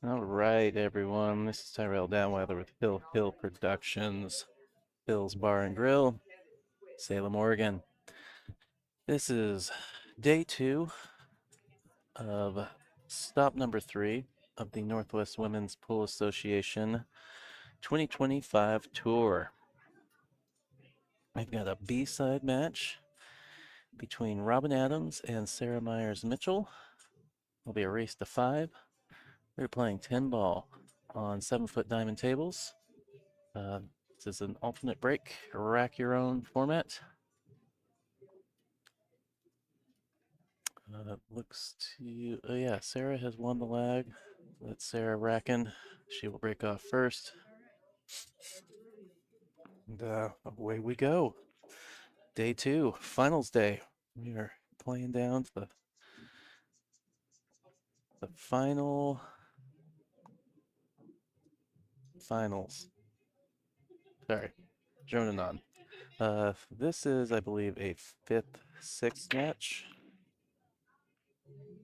All right, everyone. This is Tyrell Downweiler with Hill Hill Productions, Bill's Bar and Grill, Salem, Oregon. This is day 2 of stop number 3 of the Northwest Women's Pool Association 2025 tour. I've got a B-side match between Robin Adams and Sarah Myers Mitchell. It'll be a race to 5. We're playing 10 ball on 7-foot diamond tables. This is an alternate break, rack your own format. Looks to, oh yeah, Sarah has won the lag. That's Sarah racking. She will break off first. And away we go. Day 2, finals day. We are playing down to the finals. Sorry, droning on. This is, I believe, a 5th, 6th match.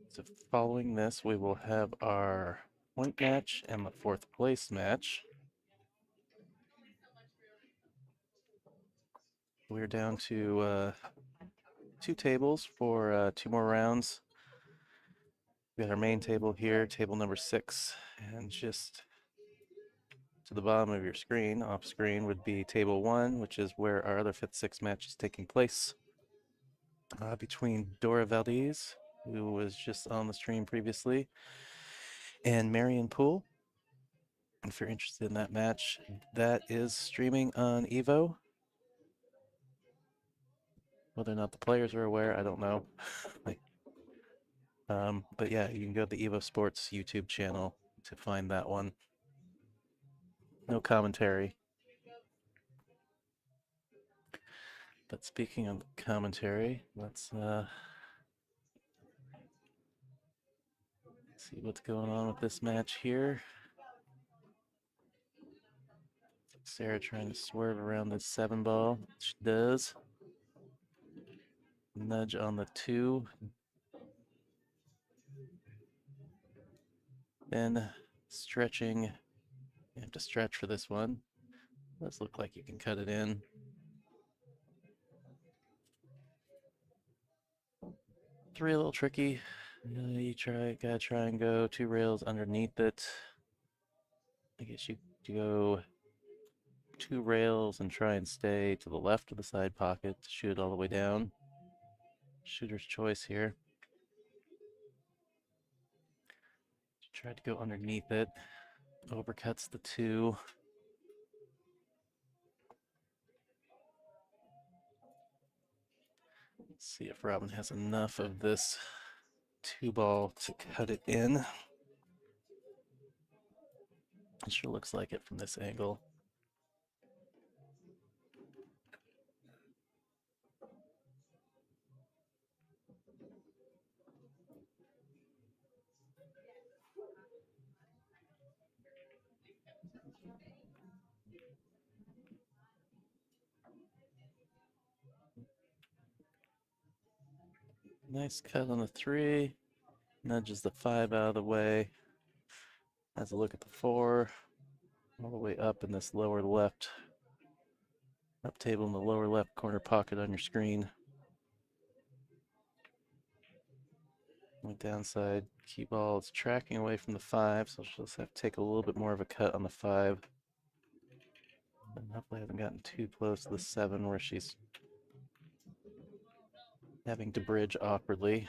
So following this, we will have our point match and the 4th place match. We're down to 2 tables for 2 more rounds. We got our main table here, table number 6, and just to the bottom of your screen, off screen, would be table 1, which is where our other 5th, 6th match is taking place. Between Dora Valdez, who was just on the stream previously, and Marion Poole. If you're interested in that match, that is streaming on Evo. Whether or not the players are aware, I don't know. But yeah, you can go to the Evo Sports YouTube channel to find that one. No commentary. But speaking of commentary, let's see what's going on with this match here. Sarah trying to swerve around this 7 ball. She does. Nudge on the 2. Then stretching. You have to stretch for this one. Does look like you can cut it in. 3 a little tricky. You gotta try and go 2 rails underneath it. I guess you go 2 rails and try and stay to the left of the side pocket to shoot all the way down. Shooter's choice here. Tried to go underneath it. Overcuts the 2. Let's see if Robin has enough of this 2 ball to cut it in. It sure looks like it from this angle. Nice cut on the 3. Nudges the 5 out of the way. Has a look at the 4. All the way up in this lower left. Up table in the lower left corner pocket on your screen. On the downside, key ball is tracking away from the 5, so she'll just have to take a little bit more of a cut on the 5. And hopefully hasn't gotten too close to the 7 where she's having to bridge awkwardly.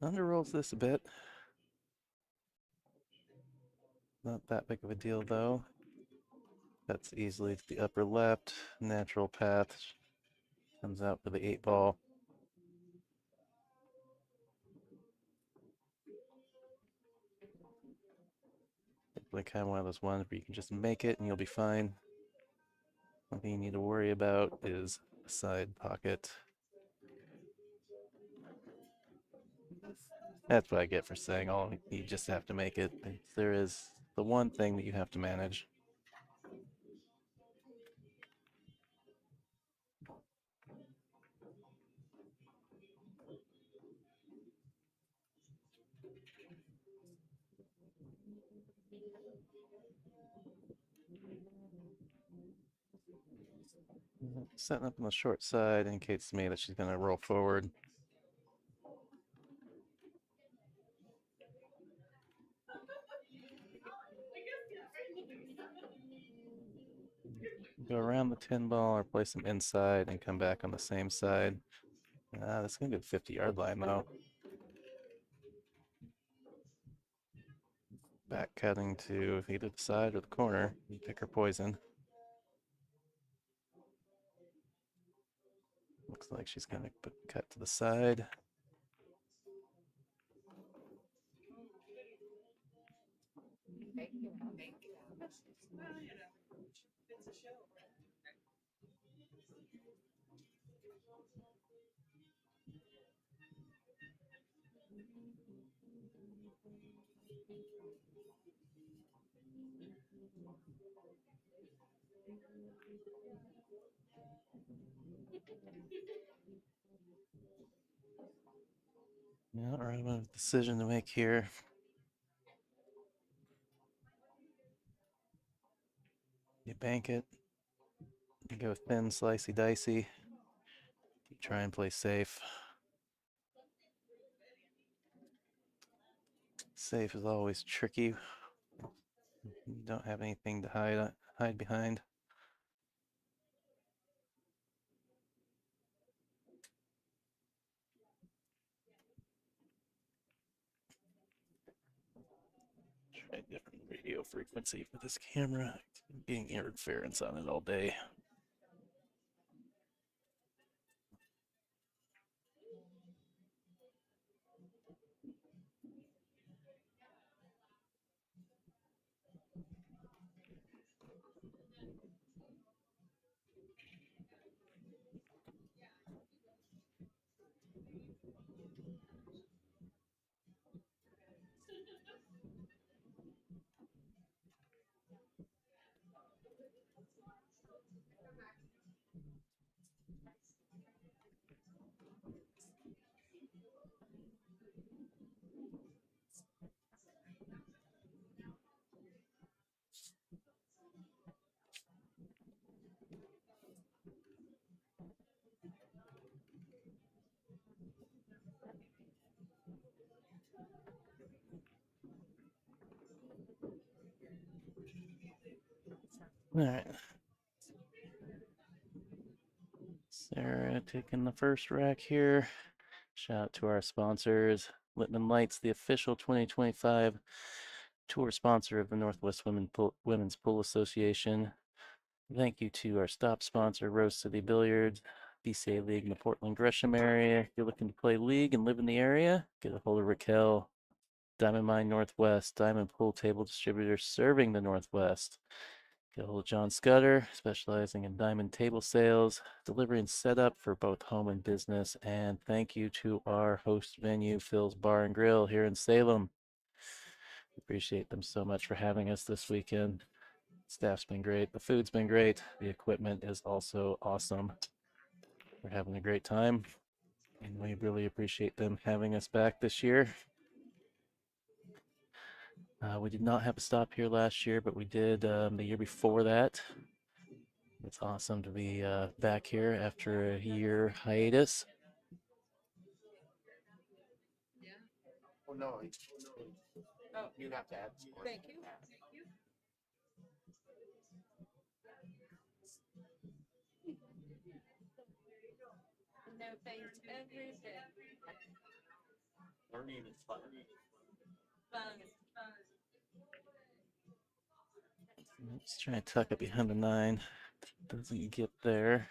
Under-rolls this a bit. Not that big of a deal though. That's easily to the upper left. Natural path. Comes out for the 8-ball. Like kind of one of those ones where you can just make it and you'll be fine. One thing you need to worry about is a side pocket. That's what I get for saying, oh, you just have to make it. There is the one thing that you have to manage. Setting up on the short side indicates to me that she's going to roll forward. Go around the 10-ball or place them inside and come back on the same side. That's going to be the 50-yard line, though. Back cutting to either the side or the corner. You pick her poison. Looks like she's going to cut to the side. Yeah, all right, I have a decision to make here. You bank it. You go thin, slicey, dicey. You try and play safe. Safe is always tricky. You don't have anything to hide behind. Try a different radio frequency for this camera. Getting interference on it all day. All right. Sarah taking the first rack here. Shout out to our sponsors. Littman Lights, the official 2025 tour sponsor of the Northwest Women's Pool Association. Thank you to our stop sponsor, Rose City Billiards, BCA League in the Portland Gresham area. If you're looking to play league and live in the area, get a hold of Raquel. Diamond Mine Northwest, Diamond Pool Table Distributor serving the Northwest. Get a hold of John Scudder, specializing in diamond table sales, delivery and setup for both home and business. And thank you to our host venue, Phil's Bar and Grill here in Salem. Appreciate them so much for having us this weekend. Staff's been great. The food's been great. The equipment is also awesome. We're having a great time, and we really appreciate them having us back this year. We did not have a stop here last year, but we did the year before that. It's awesome to be back here after a year hiatus. Oh no, you have to add. Thank you. Learning is fun. Let's try and tuck it behind the 9. Doesn't get there.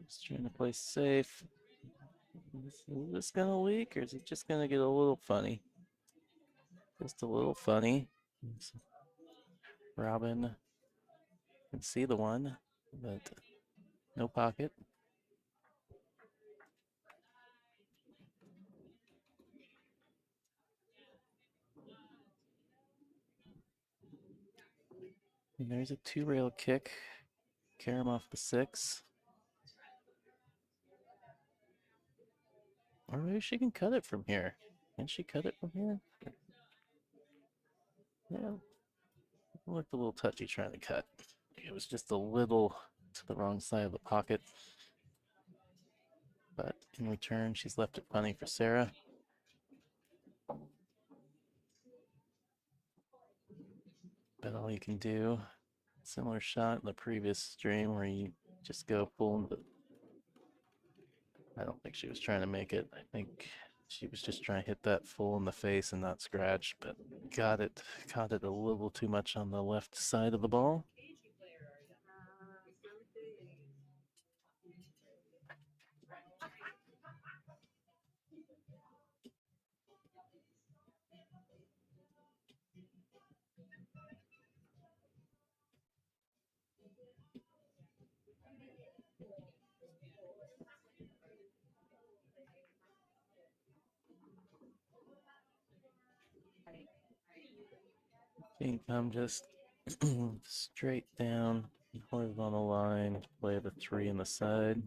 Just trying to play safe. Is this gonna leak or is it just gonna get a little funny? Just a little funny. Robin can see the 1, but no pocket. And there's a 2-rail kick. Carry him off the 6. Or maybe she can cut it from here. Can she cut it from here? Yeah. It looked a little touchy trying to cut. It was just a little to the wrong side of the pocket. But in return, she's left it funny for Sarah. But all you can do, similar shot in the previous stream where you just go full into. I don't think she was trying to make it. I think she was just trying to hit that full in the face and not scratch, but caught it a little too much on the left side of the ball. I think I'm just straight down, horizontal line, play the 3 in the side.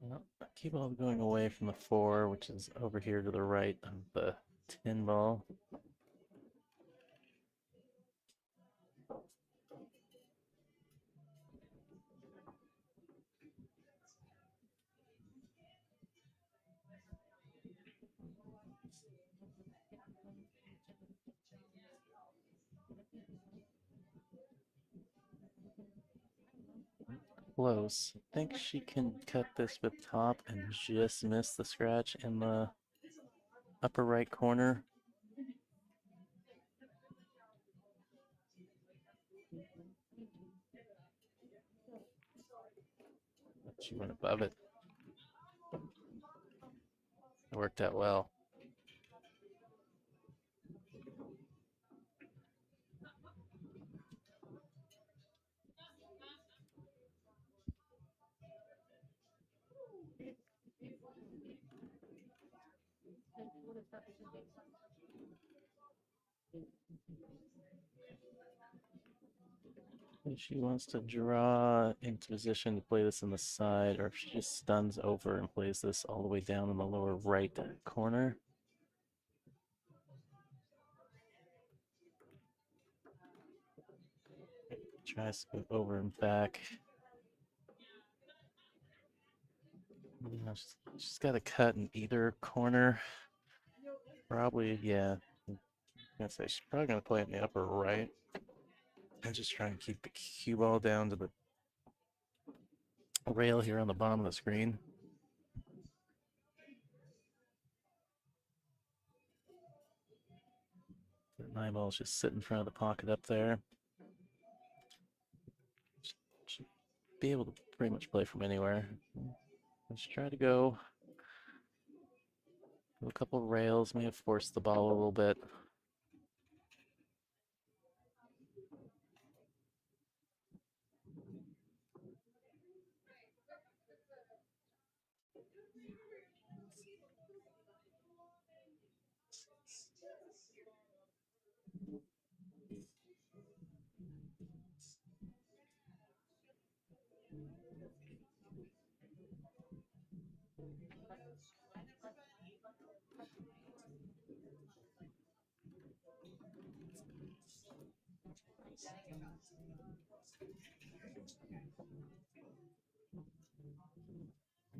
Well, I keep on going away from the 4, which is over here to the right of the 10 ball. Close. I think she can cut this with top and just miss the scratch in the upper right corner. She went above it. It worked out well. If she wants to draw into position to play this in the side, or if she just stuns over and plays this all the way down in the lower right corner. Tries to go over and back. Yeah, she's got to cut in either corner. Probably, yeah. I'm gonna say she's probably gonna play in the upper right. And just try and keep the cue ball down to the rail here on the bottom of the screen. The 9 ball's just sit in front of the pocket up there. Should be able to pretty much play from anywhere. Let's try to go a couple rails, may have forced the ball a little bit.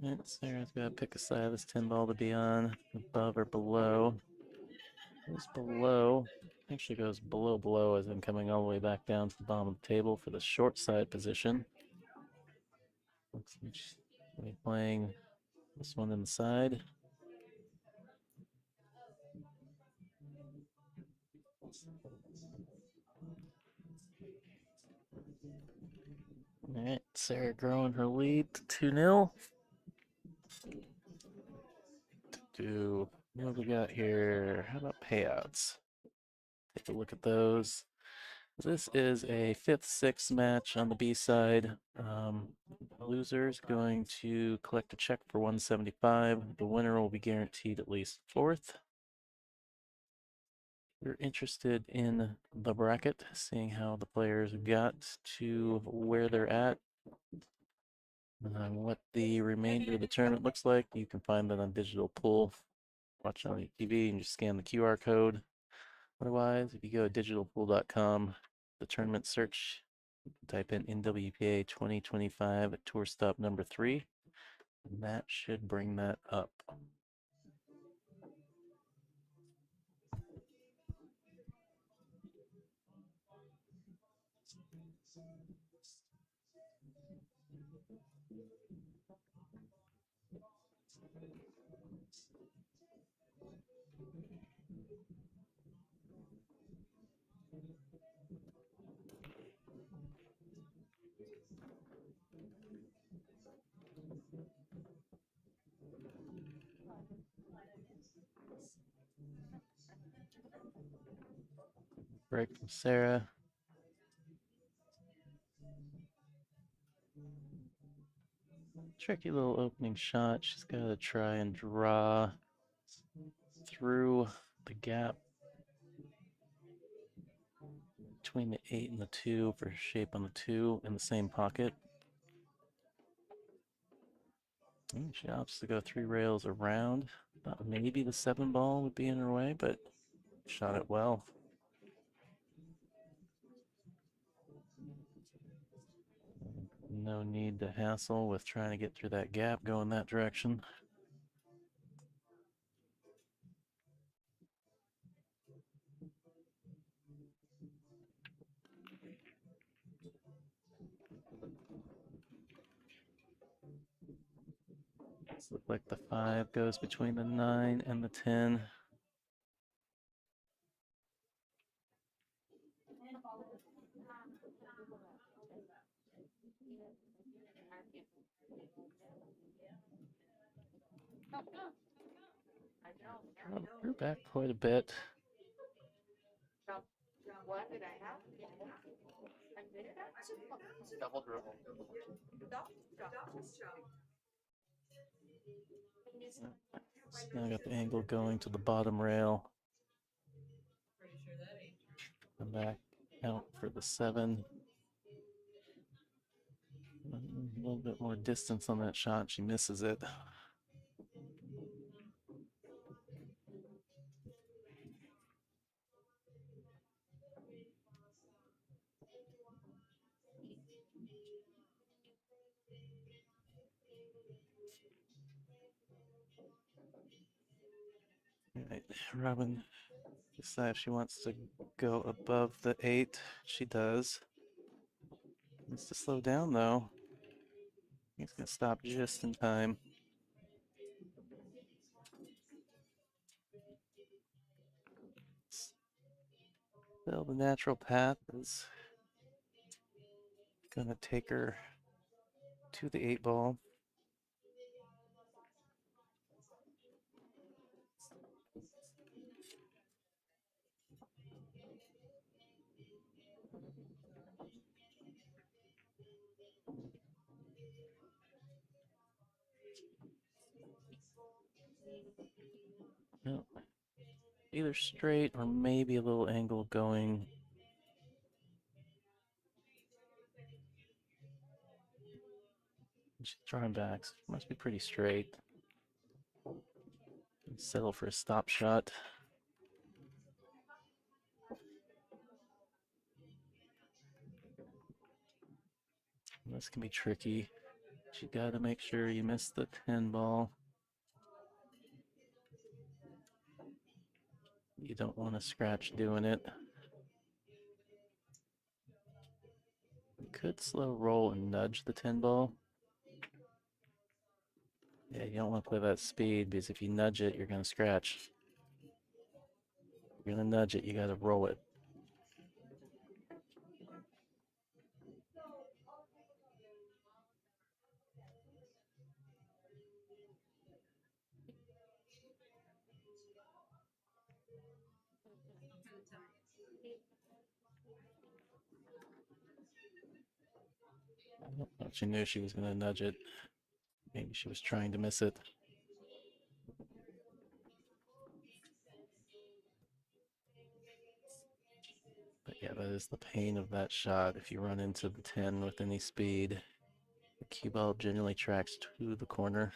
Right, Sarah's got to pick a side of this 10 ball to be on, above or below. Goes below, actually goes below as I'm coming all the way back down to the bottom of the table for the short side position. Looks like she's playing this one inside. All right, Sarah growing her lead to 2-0. Do what we got here? How about payouts? Take a look at those. This is a 5th-6th match on the B side. The loser's going to collect a check for 175. The winner will be guaranteed at least 4th. We're interested in the bracket, seeing how the players got to where they're at. What the remainder of the tournament looks like, you can find that on Digital Pool. Watch on the TV and just scan the QR code. Otherwise, if you go to digitalpool.com, the tournament search, type in NWPA 2025 tour stop number 3, and that should bring that up. Break from Sarah. Tricky little opening shot. She's got to try and draw through the gap between the 8 and the 2 for shape on the 2 in the same pocket. She opts to go 3 rails around. Thought maybe the 7 ball would be in her way, but shot it well. No need to hassle with trying to get through that gap going that direction. This looks like the 5 goes between the 9 and the 10. Drew back quite a bit. Double dribble. Now got the angle going to the bottom rail. Come back out for the 7. A little bit more distance on that shot. She misses it. All right, Robin decides she wants to go above the 8. She does. Needs to slow down though. He's gonna stop just in time. Still, the natural path is gonna take her to the 8 ball. No, either straight or maybe a little angle going. She's drawing backs. Must be pretty straight. Settle for a stop shot. This can be tricky. You gotta make sure you miss the 10 ball. You don't want to scratch doing it. You could slow roll and nudge the 10 ball. Yeah, you don't want to play that speed because if you nudge it, you're going to scratch. You're going to nudge it, you got to roll it. She knew she was going to nudge it. Maybe she was trying to miss it. But yeah, that is the pain of that shot. If you run into the 10 with any speed, the cue ball generally tracks to the corner.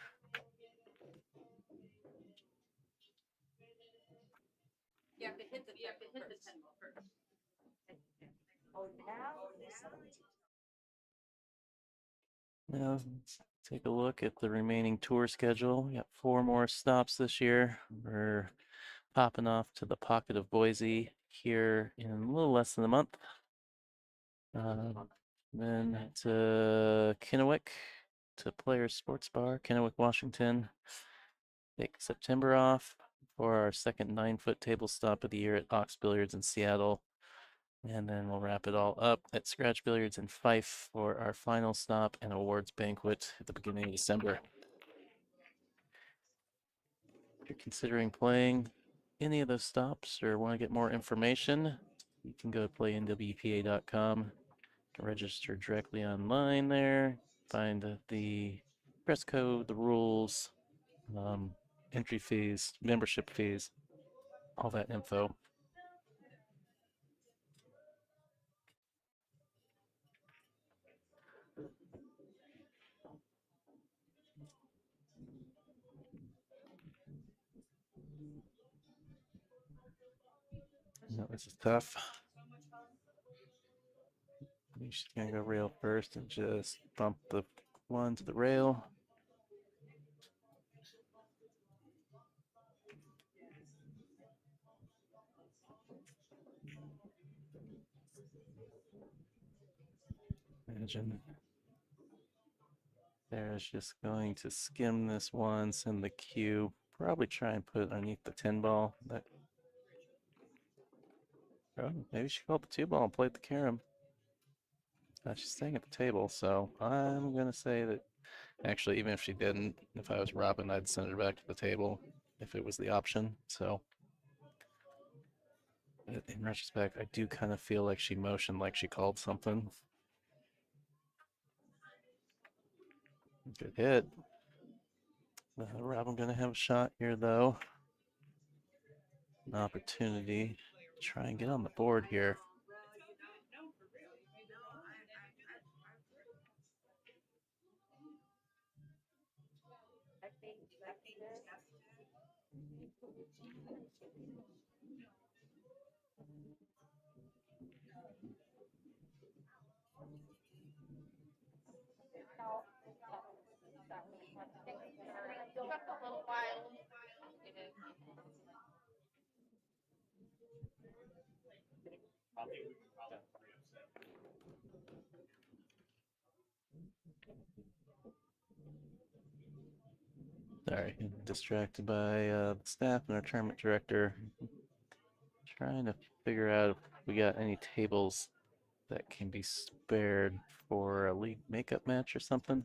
You have to hit the 10 ball first. Now, let's take a look at the remaining tour schedule. We got 4 more stops this year. We're popping off to the pocket of Boise here in a little less than a month. Then to Kennewick, to Players Sports Bar, Kennewick, Washington. Take September off for our second 9-foot table stop of the year at Ox Billiards in Seattle. And then we'll wrap it all up at Scratch Billiards in Fife for our final stop and awards banquet at the beginning of December. If you're considering playing any of those stops or want to get more information, you can go to playnwpa.com, register directly online there, find the dress code, the rules, entry fees, membership fees, all that info. No, this is tough. She's gonna go rail first and just bump the one to the rail. Imagine Sarah's just going to skim this one, send the cue, probably try and put it underneath the 10 ball. That, oh, maybe she called the 2 ball and played the carom. She's staying at the table, so I'm gonna say that actually, even if she didn't, if I was Robin, I'd send her back to the table if it was the option. So in retrospect, I do kind of feel like she motioned like she called something. Good hit. Robin gonna have a shot here though. An opportunity to try and get on the board here. Sorry, distracted by the staff and our tournament director. Trying to figure out if we got any tables that can be spared for a league makeup match or something.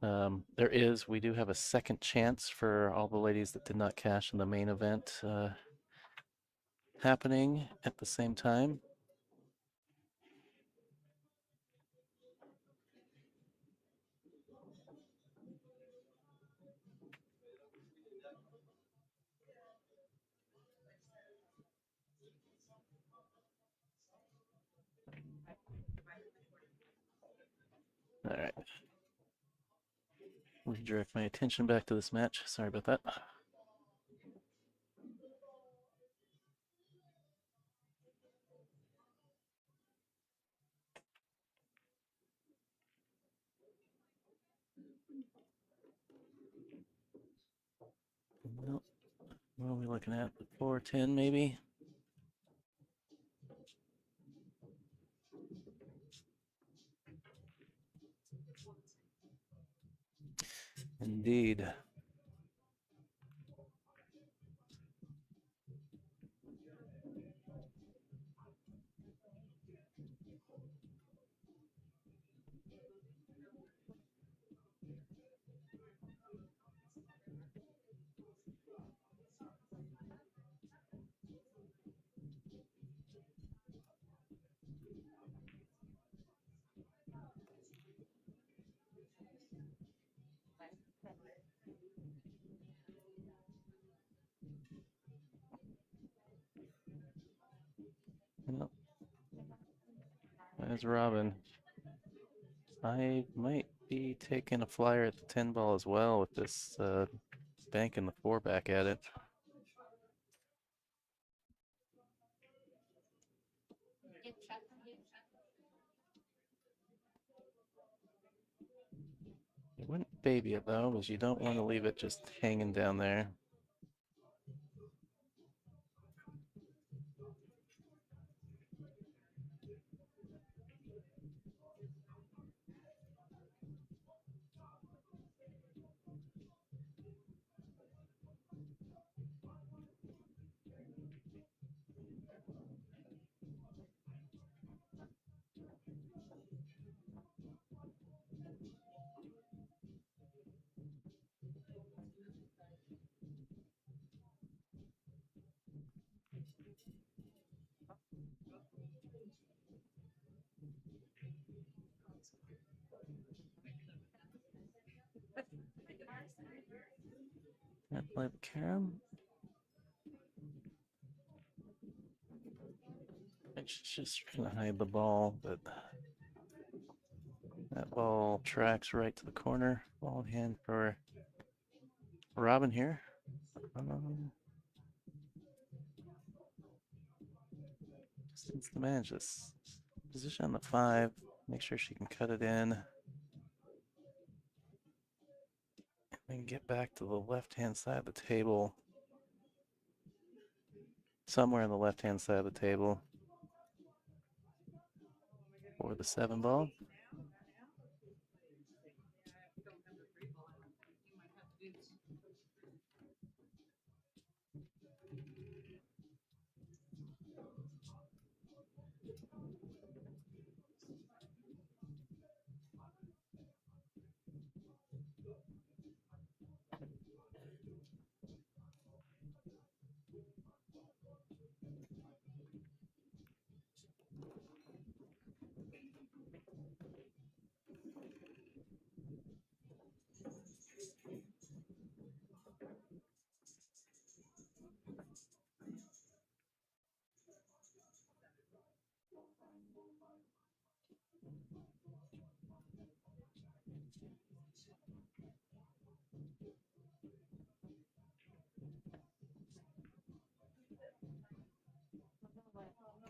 There is, we do have a second chance for all the ladies that did not cash in the main event happening at the same time. All right. Redirect my attention back to this match. Sorry about that. Well, what are we looking at? 410 maybe? Indeed. Well, there's Robin. I might be taking a flyer at the 10 ball as well with this banking the 4 back at it. You wouldn't baby it though, because you don't want to leave it just hanging down there. Can't play the carom. It's just trying to hide the ball, but that ball tracks right to the corner. Ball in hand for Robin here. Just needs to manage this position on the 5. Make sure she can cut it in. And then get back to the left-hand side of the table. Somewhere on the left-hand side of the table. For the 7 ball.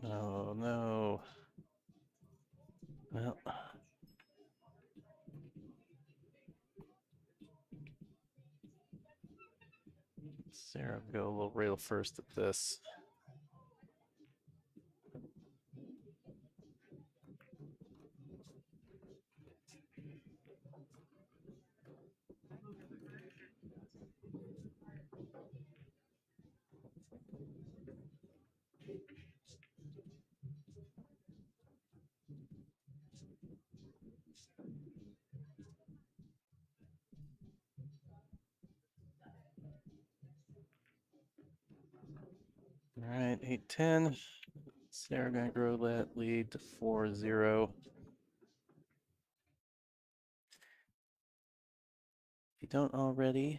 Oh no. Well, Sarah will go a little rail first at this. All right, 8-10. Sarah gonna grow that lead to 4-0. If you don't already,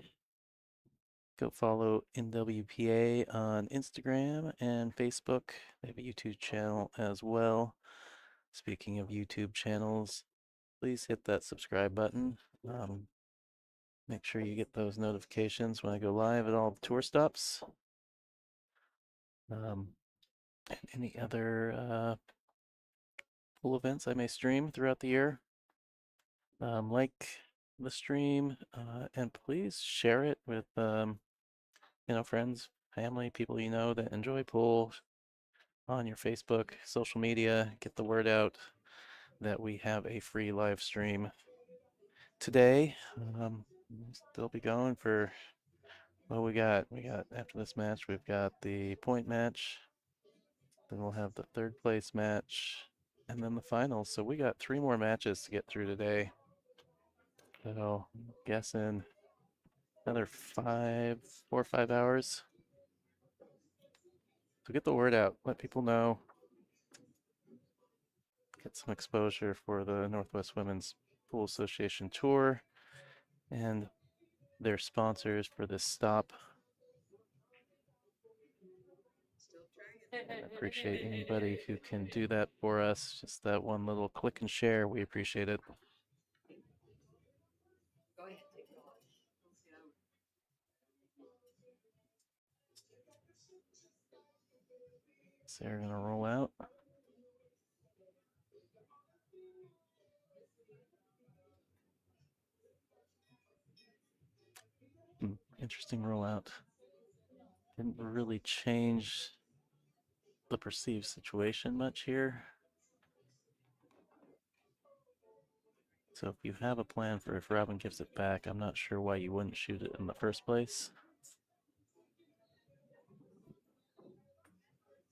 go follow NWPA on Instagram and Facebook. They have a YouTube channel as well. Speaking of YouTube channels, please hit that subscribe button. Make sure you get those notifications when I go live at all the tour stops. And any other pool events I may stream throughout the year. Like the stream, and please share it with friends, family, people you know that enjoy pool on your Facebook, social media. Get the word out that we have a free live stream today. We'll still be going for we got after this match, we've got the point match, then we'll have the third place match, and then the finals. So we got 3 more matches to get through today. So I'm guessing another 4 or 5 hours. So get the word out, let people know, get some exposure for the Northwest Women's Pool Association Tour and their sponsors for this stop. I appreciate anybody who can do that for us. Just that one little click and share, we appreciate it. Go ahead, take it off. So they're gonna roll out. Interesting rollout. Didn't really change the perceived situation much here. So if you have a plan for if Robin gives it back, I'm not sure why you wouldn't shoot it in the first place.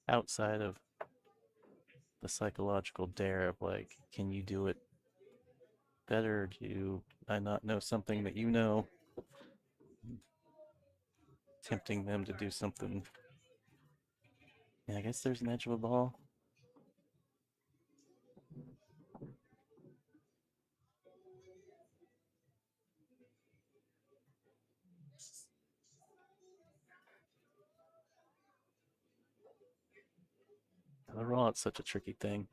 Outside of the psychological dare of like, can you do it better? Do I not know something that you know? Tempting them to do something. Yeah, I guess there's an edge of a ball. The rollout's such a tricky thing.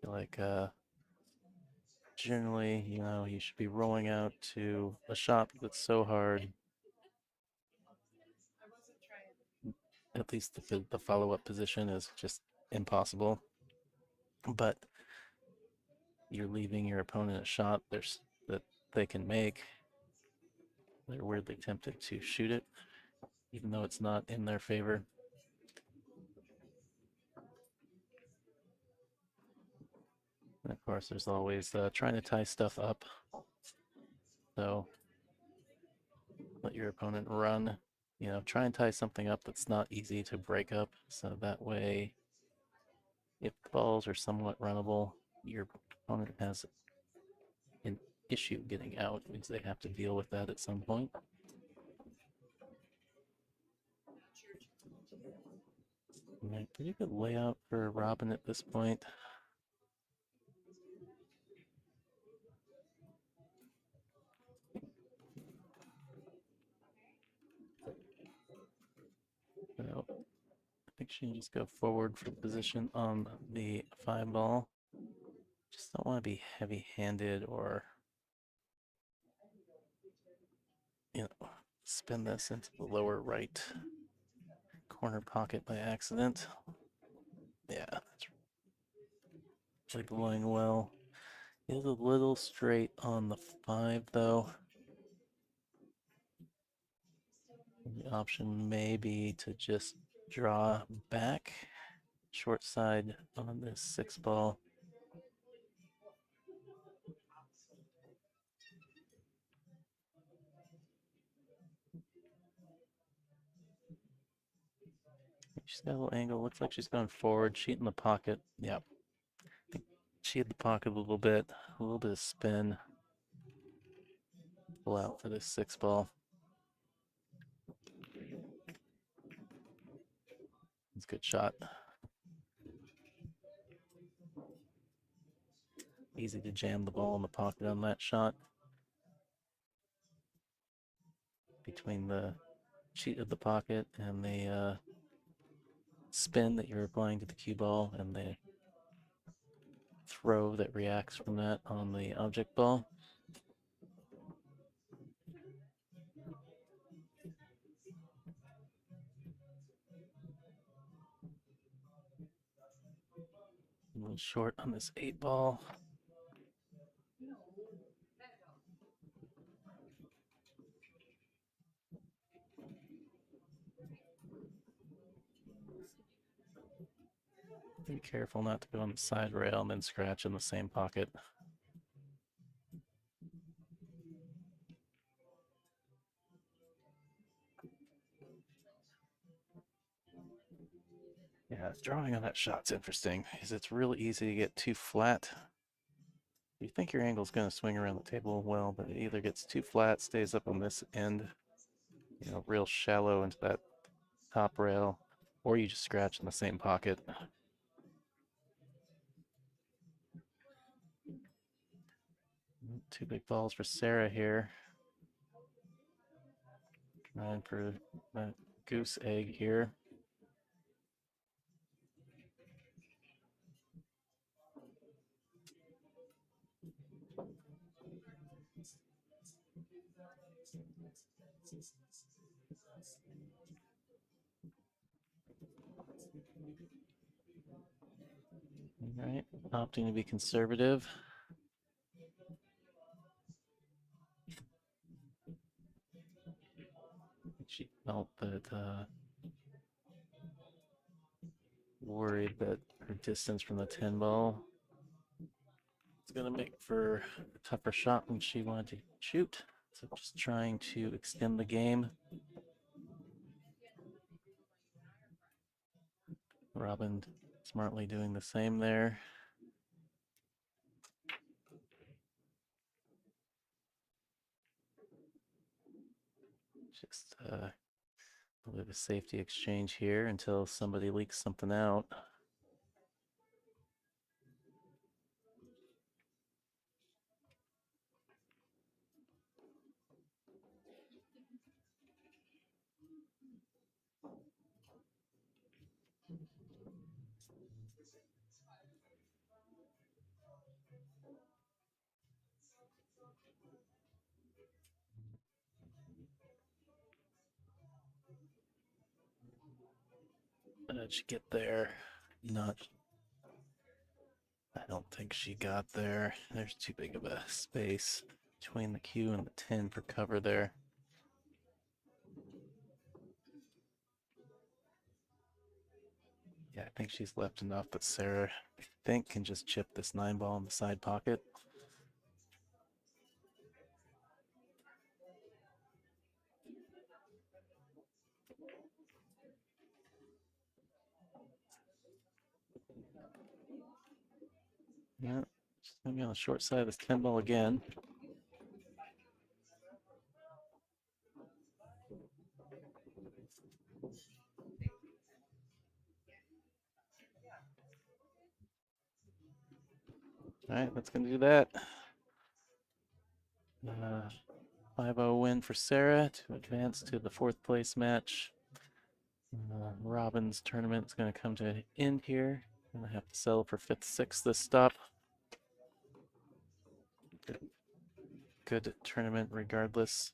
I feel like generally, you should be rolling out to a shot that's so hard. At least the follow-up position is just impossible. But you're leaving your opponent a shot that they can make. They're weirdly tempted to shoot it, even though it's not in their favor. And of course, there's always trying to tie stuff up. So let your opponent run. Try and tie something up that's not easy to break up. So that way, if the balls are somewhat runnable, your opponent has an issue getting out because they have to deal with that at some point. Right, pretty good layout for Robin at this point. So I think she can just go forward for position on the 5 ball. Just don't want to be heavy-handed or spin this into the lower right corner pocket by accident. Yeah, that's really blowing well. It is a little straight on the 5 though. The option may be to just draw back short side on this 6 ball. She's got a little angle. Looks like she's going forward. Sheet in the pocket. Yep. I think she had the pocket a little bit of spin. Pull out for this 6 ball. It's a good shot. Easy to jam the ball in the pocket on that shot. Between the cheat of the pocket and the spin that you're applying to the cue ball and the throw that reacts from that on the object ball. A little short on this 8 ball. Be careful not to go on the side rail and then scratch in the same pocket. Yeah, drawing on that shot's interesting because it's really easy to get too flat. You think your angle's going to swing around the table well, but it either gets too flat, stays up on this end, real shallow into that top rail, or you just scratch in the same pocket. 2 big balls for Sarah here. Trying for that goose egg here. All right, opting to be conservative. She felt that, worried that her distance from the 10 ball is going to make for a tougher shot than she wanted to shoot. So just trying to extend the game. Robin smartly doing the same there. Just a little bit of a safety exchange here until somebody leaks something out. Did she get there? Not. I don't think she got there. There's too big of a space between the cue and the 10 for cover there. Yeah, I think she's left enough that Sarah, I think, can just chip this 9 ball in the side pocket. Yeah, she's gonna be on the short side of this 10 ball again. All right, that's gonna do that. 5-0 win for Sarah to advance to the 4th place match. Robin's tournament is going to come to an end here. Gonna have to settle for 5th, 6th this stop. Good tournament regardless.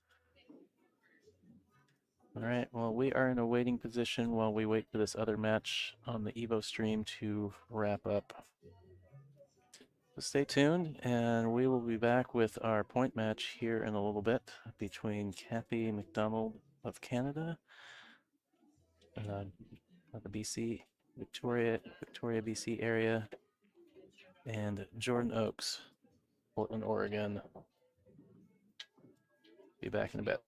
All right, well, we are in a waiting position while we wait for this other match on the Evo stream to wrap up. So stay tuned, and we will be back with our point match here in a little bit between Kathy McDonald of Canada, the BC, Victoria, BC area, and Jordan Oaks, Portland, Oregon. Be back in a bit.